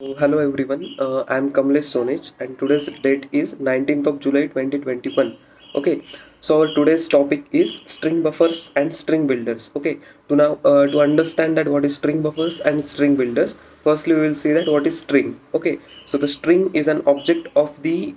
Hello everyone, I'm Kamlesh Sonich and today's date is 19th of July 2021. Okay, so our today's topic is string buffers and string builders. Okay, to understand that what is string buffers and string builders, firstly we will see that what is string. Okay, so the string is an object of the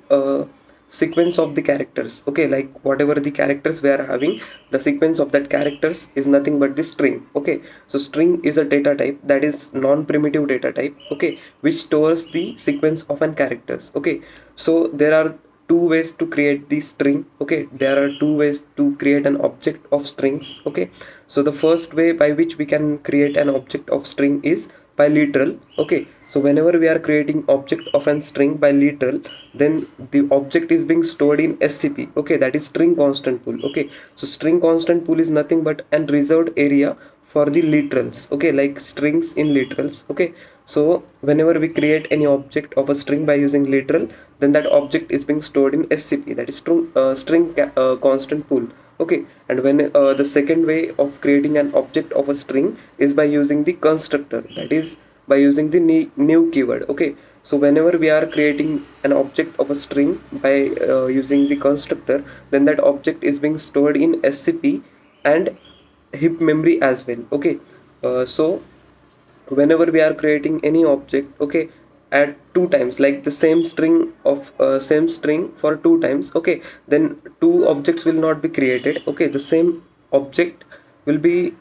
sequence of the characters. Okay, like whatever the characters we are having, the sequence of that characters is nothing but the string. Okay, so string is a data type that is non-primitive data type. Okay, which stores the sequence of an characters. Okay, so there are two ways to create the string. Okay, there are two ways to create an object of strings. Okay, so the first way by which we can create an object of string is by literal. Okay, so whenever we are creating object of an string by literal, then the object is being stored in scp. Okay, that is string constant pool. Okay, so string constant pool is nothing but an reserved area for the literals. Okay, like strings in literals. Okay, so whenever we create any object of a string by using literal, then that object is being stored in scp, that is string constant pool. Okay, and when the second way of creating an object of a string is by using the constructor, that is by using the new keyword. Okay, so whenever we are creating an object of a string by using the constructor, then that object is being stored in scp and heap memory as well. Okay, so whenever we are creating any object, okay, at two times, like the same string for two times, okay, then two objects will not be created. Okay, the same object will be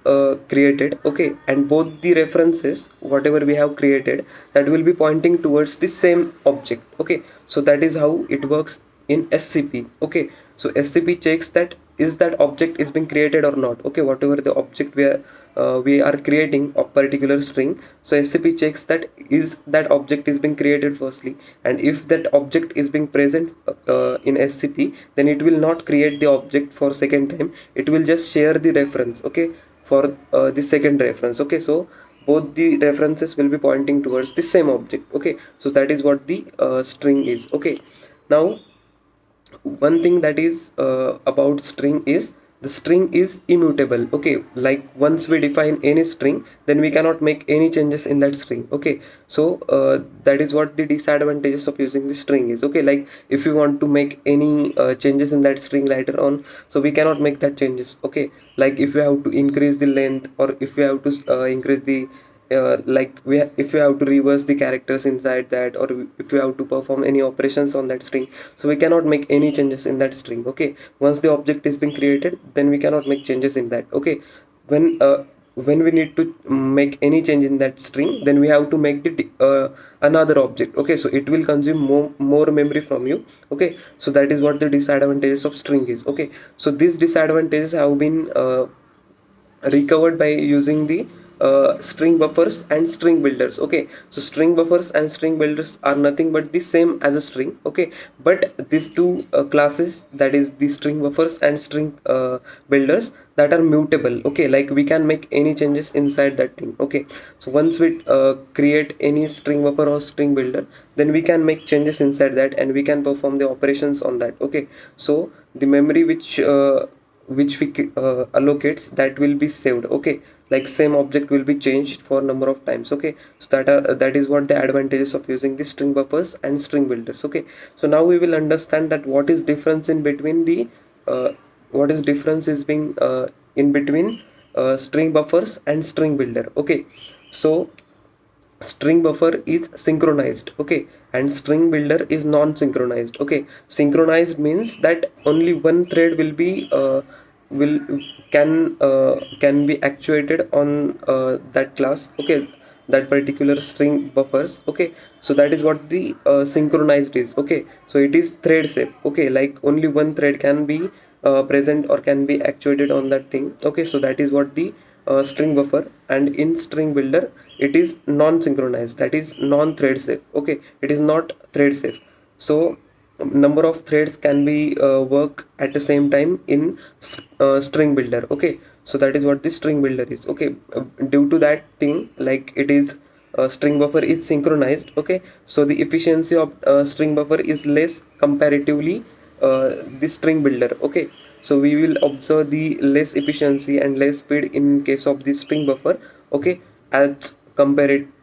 created. Okay, and both the references whatever we have created, that will be pointing towards the same object. Okay, so that is how it works in scp. Okay, so scp checks that is that object is being created or not. Okay, whatever the object we are creating a particular string, so scp checks that is that object is being created firstly, and if that object is being present in scp, then it will not create the object for second time, it will just share the reference. Okay, for the second reference. Okay, so both the references will be pointing towards the same object. Okay, so that is what the string is. Okay, now one thing that is about string is the string is immutable. Okay, like once we define any string, then we cannot make any changes in that string. Okay, so that is what the disadvantages of using the string is. Okay, like if you want to make any changes in that string later on, so we cannot make that changes. Okay, like if we have to increase the length, or if we have to increase the if you have to reverse the characters inside that, or if you have to perform any operations on that string, so we cannot make any changes in that string. Okay, once the object is being created, then we cannot make changes in that. Okay, when we need to make any change in that string, then we have to make the another object. Okay, so it will consume more memory from you. Okay, so that is what the disadvantages of string is. Okay, so these disadvantages have been recovered by using the string buffers and string builders. Okay, so string buffers and string builders are nothing but the same as a string. Okay, but these two classes, that is the string buffers and string builders, that are mutable. Okay, like we can make any changes inside that thing. Okay, so once we create any string buffer or string builder, then we can make changes inside that and we can perform the operations on that. Okay, so the memory which we allocates, that will be saved. Okay, like same object will be changed for number of times. Okay, so that is what the advantages of using the string buffers and string builders. Okay, so now we will understand that what is difference in between the what is difference is being in between string buffers and string builder. Okay, so string buffer is synchronized. Okay, and string builder is non-synchronized. Okay, synchronized means that only one thread will be will can be actuated on that class. Okay, that particular string buffers. Okay, so that is what the synchronized is. Okay, so it is thread safe. Okay, like only one thread can be present or can be actuated on that thing. Okay, so that is what the string buffer. And in string builder, it is non-synchronized, that is non-thread safe. Okay, it is not thread safe. So number of threads can be work at the same time in string builder. Okay, so that is what the string builder is. Okay, due to that thing, like it is string buffer is synchronized. Okay, so the efficiency of string buffer is less comparatively the string builder. Okay, so we will observe the less efficiency and less speed in case of the string buffer. Okay, as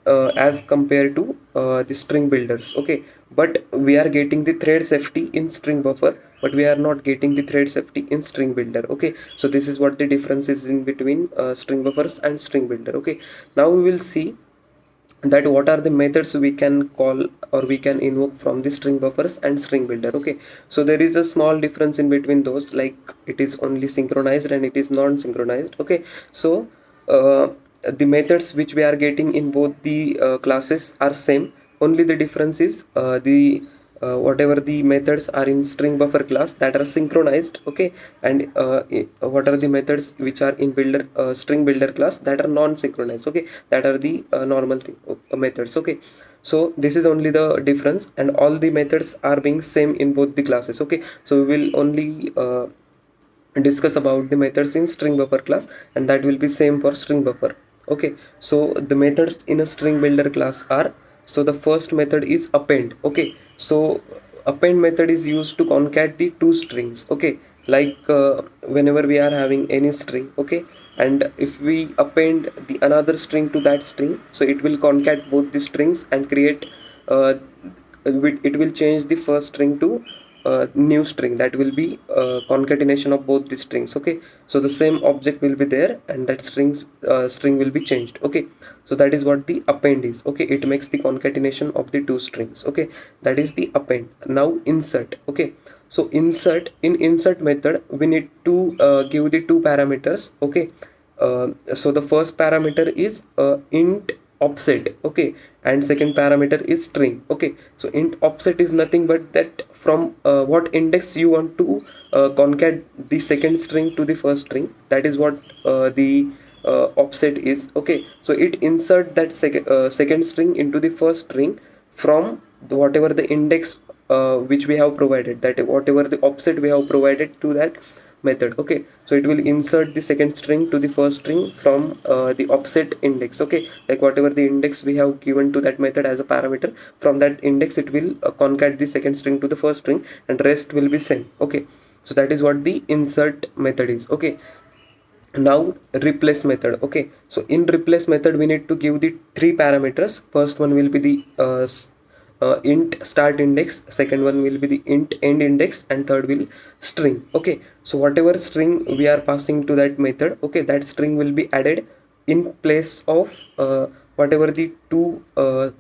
as compared to the string builders. Okay, but we are getting the thread safety in string buffer, but we are not getting the thread safety in string builder. Okay, so this is what the difference is in between string buffers and string builder. Okay, now we will see that what are the methods we can call or we can invoke from the string buffers and string builder. Okay, so there is a small difference in between those, like it is only synchronized and it is non-synchronized. Okay, so the methods which we are getting in both the classes are same, only the difference is the whatever the methods are in string buffer class that are synchronized. Okay, and what are the methods which are in builder string builder class that are non-synchronized. Okay, that are the normal methods. Okay, so this is only the difference, and all the methods are being same in both the classes. Okay, so we will only discuss about the methods in string buffer class, and that will be same for string buffer. Okay, so the methods in a string builder class are, so the first method is append. Okay, so append method is used to concat the two strings. Okay, like whenever we are having any string. Okay, and if we append the another string to that string, so it will concat both the strings and create it will change the first string to new string, that will be concatenation of both the strings. Okay, so the same object will be there and that string will be changed. Okay, so that is what the append is. Okay, it makes the concatenation of the two strings. Okay, that is the append. Now insert. Okay, so in insert method we need to give the two parameters. Okay, so the first parameter is int offset. Okay, and second parameter is string. Okay, so int offset is nothing but that from what index you want to concat the second string to the first string, that is what the offset is. Okay, so it insert that second string into the first string from whatever the index which we have provided, that whatever the offset we have provided to that method. Okay, so it will insert the second string to the first string from the offset index. Okay, like whatever the index we have given to that method as a parameter, from that index it will concat the second string to the first string, and rest will be same. Okay, so that is what the insert method is. Okay, now replace method. Okay, so in replace method we need to give the three parameters. First one will be the int start index, second one will be the int end index, and third will string. Okay, so whatever string we are passing to that method, okay, that string will be added in place of whatever the two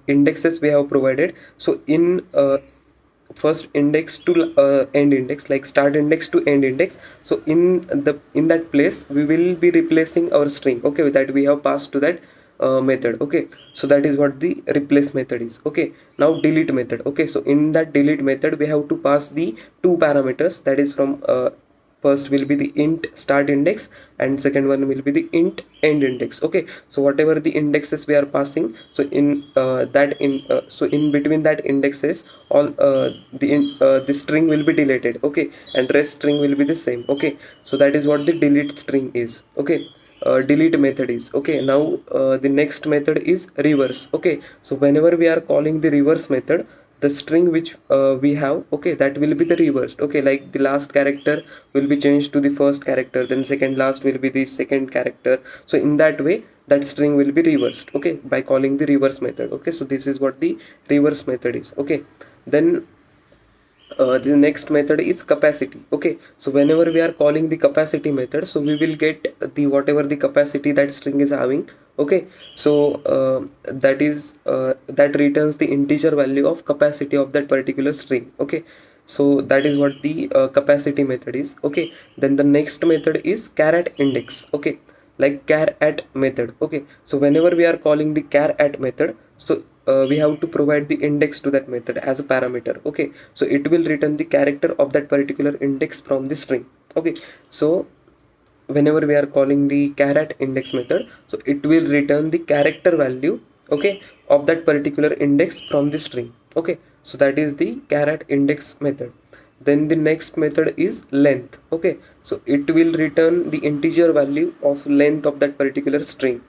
indexes we have provided. So in first index to end index, like start index to end index, so in that place we will be replacing our string. Okay, that we have passed to that method. Okay, so that is what the replace method is. Okay, now delete method. Okay, so in that delete method we have to pass the two parameters, that is from first will be the int start index and second one will be the int end index. Okay, so whatever the indexes we are passing, so in so in between that indexes all the string will be deleted. Okay, and rest string will be the same. Okay, so that is what the delete string is. Okay, delete method is. Okay, now the next method is reverse. Okay, so whenever we are calling the reverse method, the string which we have, okay, that will be the reversed. Okay, like the last character will be changed to the first character, then second last will be the second character. So in that way that string will be reversed. Okay, by calling the reverse method. Okay, so this is what the reverse method is. Okay, then the next method is capacity. Okay, so whenever we are calling the capacity method, so we will get the whatever the capacity that string is having. Okay, so that returns the integer value of capacity of that particular string. Okay, so that is what the capacity method is. Okay, then the next method is char at index. Okay, like char at method. Okay, so whenever we are calling the char at method, so we have to provide the index to that method as a parameter. Okay, so it will return the character of that particular index from the string. Okay, so whenever we are calling the char at index method, so it will return the character value, okay, of that particular index from the string. Okay, so that is the char at index method. Then the next method is length. Okay, so it will return the integer value of length of that particular string.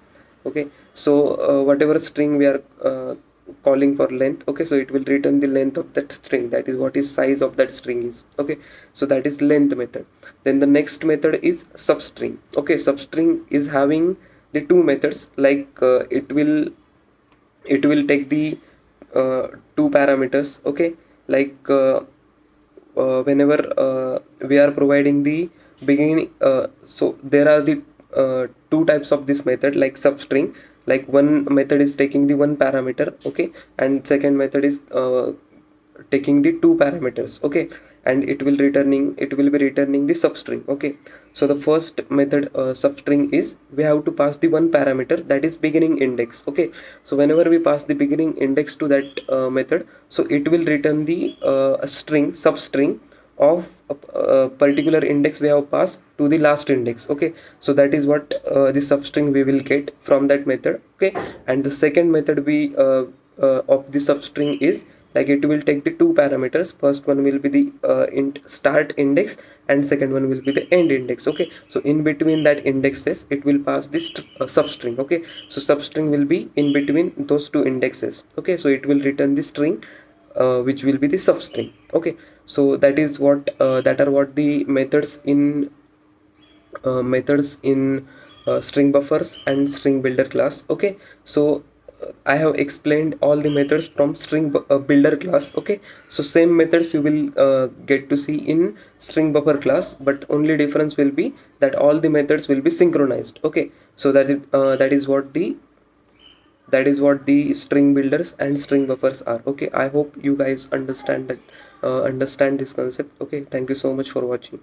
Okay, so whatever string we are calling for length, okay, so it will return the length of that string, that is what is size of that string is. Okay, so that is length method. Then the next method is substring. Okay, substring is having the two methods, like it will take the two parameters, okay, like whenever we are providing the beginning, so there are the two types of this method, like substring. Like one method is taking the one parameter, okay, and second method is taking the two parameters, okay, and it will be returning the substring, okay. So the first method, substring, is we have to pass the one parameter, that is beginning index, okay. So whenever we pass the beginning index to that method, so it will return the string, substring of a particular index we have passed to the last index, okay. So that is what the substring we will get from that method, okay. And the second method we of the substring is, like, it will take the two parameters. First one will be the int start index, and second one will be the end index, okay. So in between that indexes it will pass this substring, okay. So substring will be in between those two indexes, okay. So it will return the string which will be the substring, okay. So that is what that are what the methods in string buffers and string builder class, okay. So I have explained all the methods from builder class, okay. So same methods you will get to see in string buffer class, but only difference will be that all the methods will be synchronized, okay. So that is what the string builders and string buffers are, okay. I hope you guys understand this concept, okay. Thank you so much for watching.